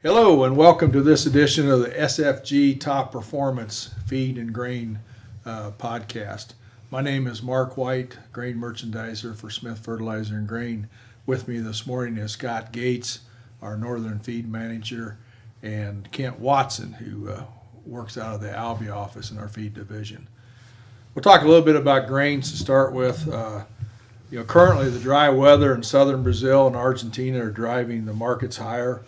Hello and welcome to this edition of the SFG Top Performance Feed and Grain podcast. My name is Mark White, grain merchandiser for Smith Fertilizer and Grain. With me this morning is Scott Goetz, our Northern Feed Manager, and Kent Wattson, who works out of the Albi office in our feed division. We'll talk a little bit about grains to start with. Currently the dry weather in southern Brazil and Argentina are driving the markets higher.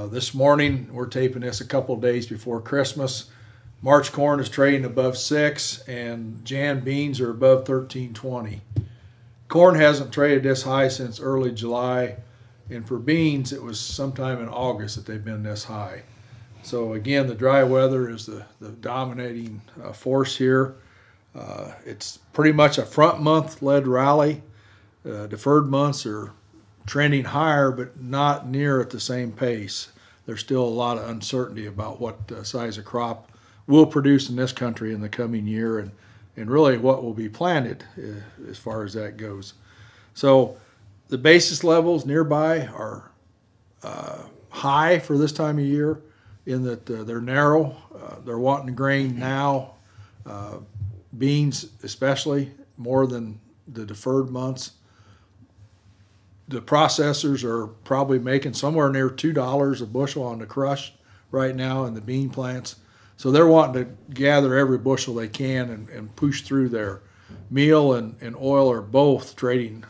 This morning, we're taping this a couple of days before Christmas. March corn is trading above 6 and Jan beans are above 13.20. Corn hasn't traded this high since early July, and for beans it was sometime in August that they've been this high. So again, the dry weather is the dominating force here. It's pretty much a front month led rally. Deferred months are trending higher, but not near at the same pace. There's still a lot of uncertainty about what size of crop we'll produce in this country in the coming year, and really what will be planted as far as that goes. So the basis levels nearby are high for this time of year in that they're narrow. They're wanting grain now, beans especially, more than the deferred months. The processors are probably making somewhere near $2 a bushel on the crush right now in the bean plants. So they're wanting to gather every bushel they can and push through there. Meal and oil are both trading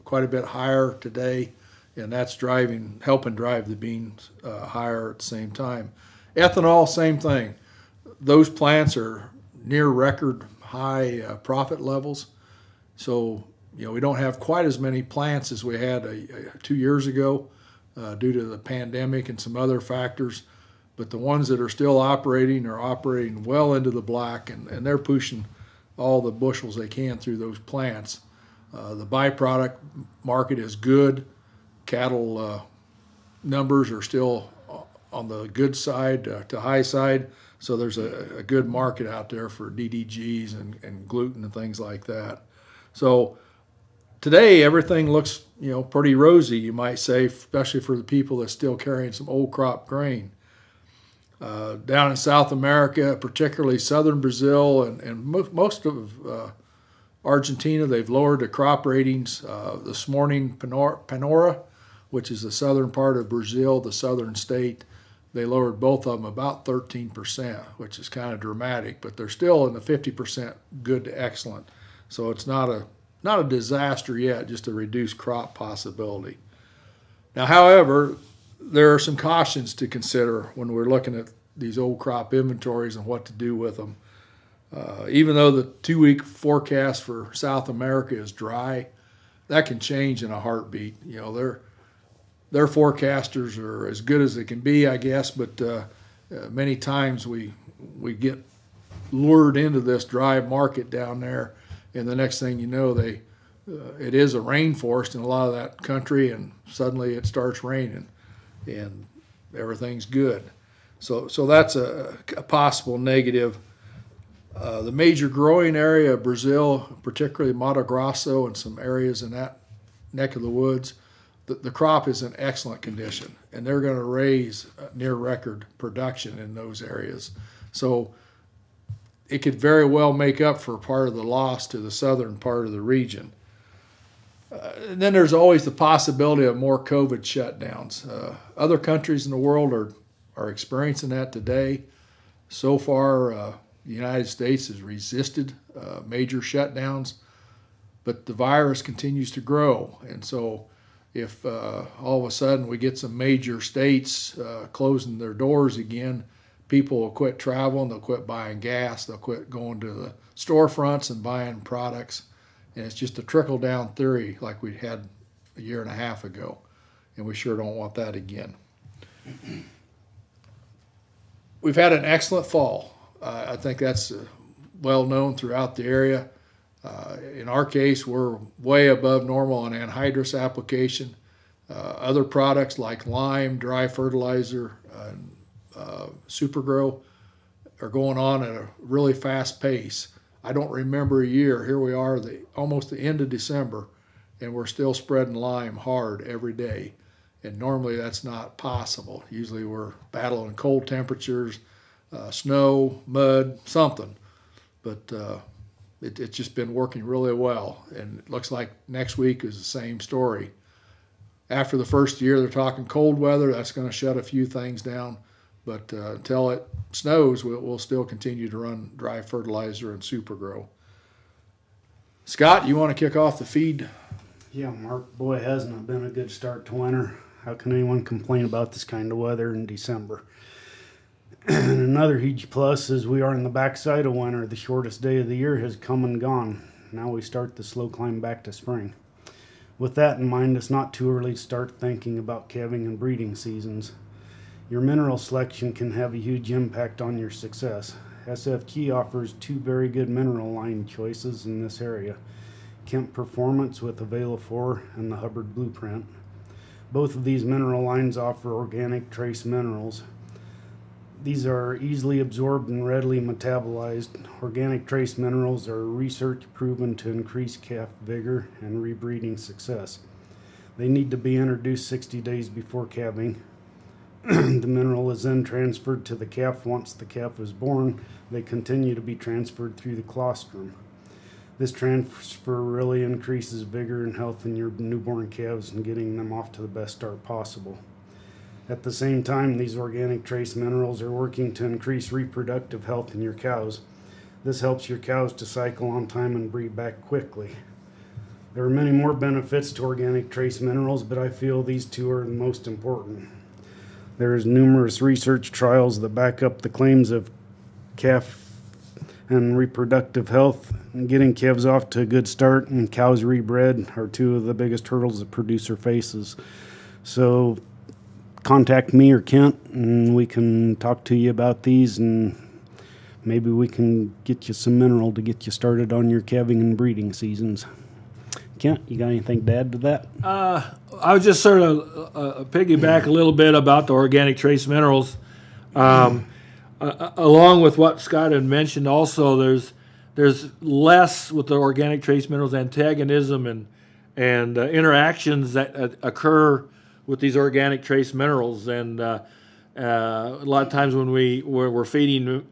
quite a bit higher today, and that's helping drive the beans higher at the same time. Ethanol, same thing. Those plants are near record high profit levels. So we don't have quite as many plants as we had 2 years ago due to the pandemic and some other factors. But the ones that are still operating are operating well into the black, and they're pushing all the bushels they can through those plants. The byproduct market is good. Cattle numbers are still on the good side to high side. So there's a good market out there for DDGs and gluten and things like that. So today, everything looks, pretty rosy, you might say, especially for the people that's still carrying some old crop grain. Down in South America, particularly southern Brazil and most of Argentina, they've lowered the crop ratings. This morning, Panora, which is the southern part of Brazil, the southern state, they lowered both of them about 13%, which is kind of dramatic, but they're still in the 50% good to excellent. So it's not a disaster yet, just a reduced crop possibility. Now, however, there are some cautions to consider when we're looking at these old crop inventories and what to do with them. Even though the 2-week forecast for South America is dry, that can change in a heartbeat. Their forecasters are as good as they can be, I guess, but many times we get lured into this dry market down there, and the next thing you know, it is a rainforest in a lot of that country, and suddenly it starts raining, and everything's good. So that's a possible negative. The major growing area of Brazil, particularly Mato Grosso and some areas in that neck of the woods, the crop is in excellent condition, and they're going to raise near record production in those areas. So it could very well make up for part of the loss to the southern part of the region. And then there's always the possibility of more COVID shutdowns. Other countries in the world are experiencing that today. So far, the United States has resisted major shutdowns, but the virus continues to grow. And so if all of a sudden we get some major states closing their doors again, people will quit traveling, they'll quit buying gas, they'll quit going to the storefronts and buying products. And it's just a trickle-down theory like we had a year and a half ago, and we sure don't want that again. We've had an excellent fall. I think that's well known throughout the area. In our case, we're way above normal on anhydrous application. Other products like lime, dry fertilizer, and Supergrow are going on at a really fast pace. I don't remember a year. Here we are, almost the end of December, and we're still spreading lime hard every day. and normally that's not possible. Usually we're battling cold temperatures, snow, mud, something. But it's just been working really well, and it looks like next week is the same story. After the first year, they're talking cold weather. That's going to shut a few things down. But until it snows, we'll still continue to run dry fertilizer and super grow. Scott, you want to kick off the feed? Yeah, Mark, boy, hasn't it been a good start to winter. How can anyone complain about this kind of weather in December? And another huge plus is we are in the backside of winter. The shortest day of the year has come and gone. Now we start the slow climb back to spring. With that in mind, it's not too early to start thinking about calving and breeding seasons. Your mineral selection can have a huge impact on your success. SFG offers two very good mineral line choices in this area: Kent Performance with Avail4 and the Hubbard Blueprint. Both of these mineral lines offer organic trace minerals. These are easily absorbed and readily metabolized. Organic trace minerals are research proven to increase calf vigor and rebreeding success. They need to be introduced 60 days before calving. The mineral is then transferred to the calf. Once the calf is born, they continue to be transferred through the colostrum. This transfer really increases vigor and health in your newborn calves and getting them off to the best start possible. At the same time, these organic trace minerals are working to increase reproductive health in your cows. This helps your cows to cycle on time and breed back quickly. There are many more benefits to organic trace minerals, but I feel these two are the most important. There's numerous research trials that back up the claims of calf and reproductive health. Getting calves off to a good start and cows rebred are two of the biggest hurdles a producer faces. So contact me or Kent and we can talk to you about these, and maybe we can get you some mineral to get you started on your calving and breeding seasons. Kent, you got anything to add to that? I would just sort of piggyback a little bit about the organic trace minerals. Along with what Scott had mentioned, also there's less with the organic trace minerals antagonism and interactions that occur with these organic trace minerals, and a lot of times when we're feeding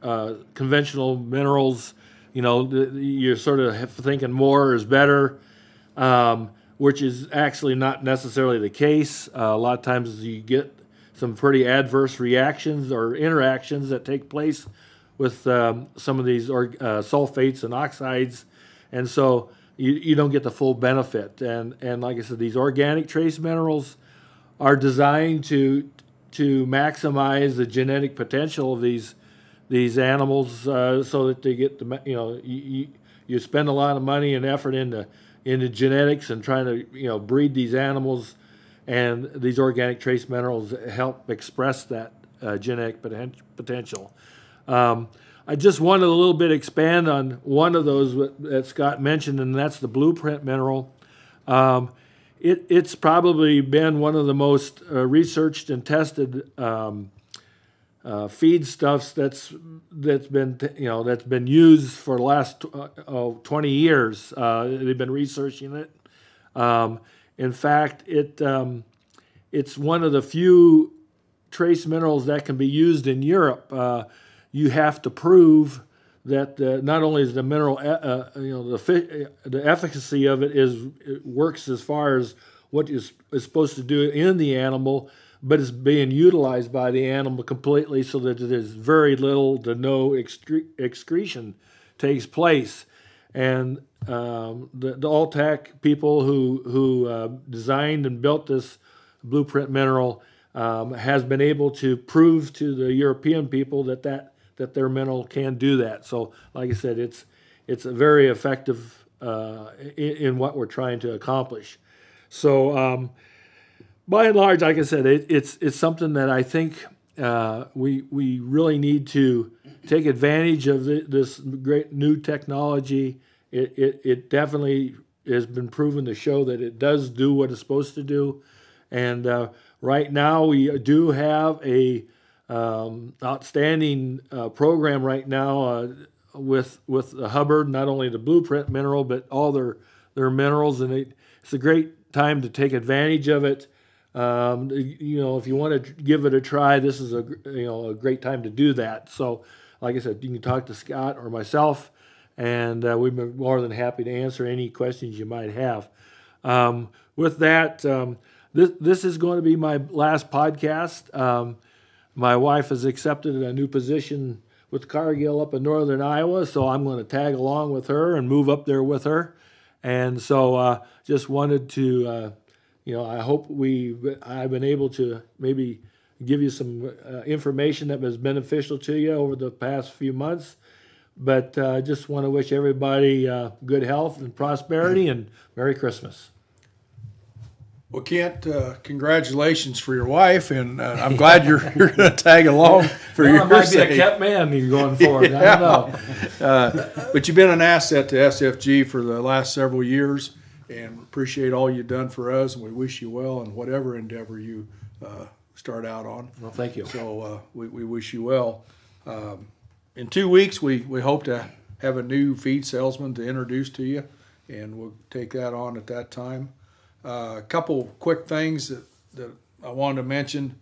conventional minerals, you're sort of thinking more is better, which is actually not necessarily the case. A lot of times you get some pretty adverse reactions or interactions that take place with some of these sulfates and oxides, and so you don't get the full benefit. And like I said, these organic trace minerals are designed to maximize the genetic potential of these animals, so that they get you spend a lot of money and effort into genetics and trying to breed these animals, and these organic trace minerals help express that genetic potential. I just wanted a little bit expand on one of those that Scott mentioned, and that's the blueprint mineral. It's probably been one of the most researched and tested feedstuffs that's been used for the last 20 years. They've been researching it. In fact, it's one of the few trace minerals that can be used in Europe. You have to prove that not only is the mineral, the efficacy of it works as far as what is supposed to do in the animal, but it's being utilized by the animal completely, so that there's very little to no excretion takes place. And the Alltech people who designed and built this blueprint mineral has been able to prove to the European people that their mineral can do that. So, like I said, it's a very effective in what we're trying to accomplish. So, by and large, like I said, it's something that I think we really need to take advantage of this great new technology. It definitely has been proven to show that it does do what it's supposed to do. And right now, we do have a outstanding program right now with Hubbard, not only the blueprint mineral, but all their minerals, and it's a great time to take advantage of it. If you want to give it a try, this is a great time to do that. So, like I said, you can talk to Scott or myself, and we'd be more than happy to answer any questions you might have. With that, this is going to be my last podcast. My wife has accepted a new position with Cargill up in northern Iowa, so I'm going to tag along with her and move up there with her. And so just wanted to, I hope I've been able to maybe give you some information that was beneficial to you over the past few months. But I just want to wish everybody good health and prosperity, and Merry Christmas. Well, Kent, congratulations for your wife, and I'm glad you're going to tag along for your might sake. be a kept man you're going forward. I don't know. But you've been an asset to SFG for the last several years, and appreciate all you've done for us, and we wish you well in whatever endeavor you start out on. Well, thank you. So we wish you well. In 2 weeks, we hope to have a new feed salesman to introduce to you, and we'll take that on at that time. A couple quick things that I wanted to mention.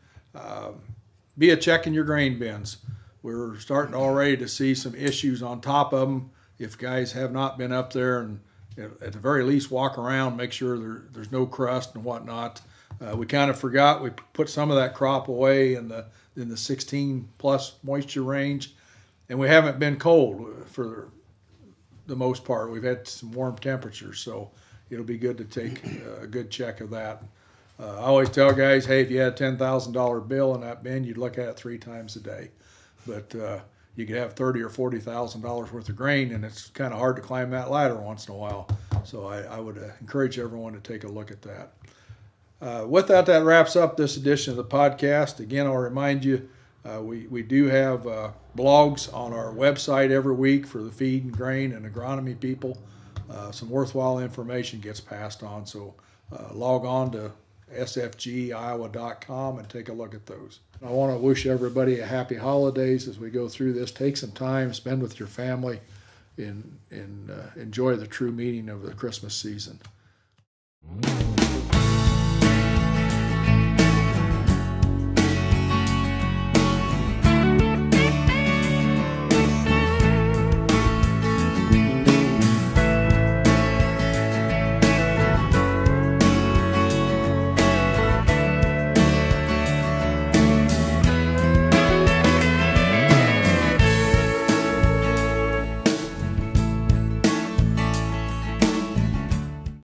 Be a checking your grain bins. We're starting already to see some issues on top of them. If guys have not been up there, and at the very least walk around, make sure there's no crust and whatnot. We kind of forgot. We put some of that crop away in the 16 plus moisture range, and we haven't been cold for the most part. We've had some warm temperatures, so it'll be good to take a good check of that. I always tell guys, hey, if you had a $10,000 bill in that bin, you'd look at it 3 times a day. But you could have $30,000 or $40,000 worth of grain, and it's kind of hard to climb that ladder once in a while. So I would encourage everyone to take a look at that. With that wraps up this edition of the podcast. Again, I'll remind you, we do have blogs on our website every week for the feed and grain and agronomy people. Some worthwhile information gets passed on, so log on to sfgiowa.com and take a look at those. I want to wish everybody a happy holidays as we go through this. Take some time, spend with your family, and enjoy the true meaning of the Christmas season.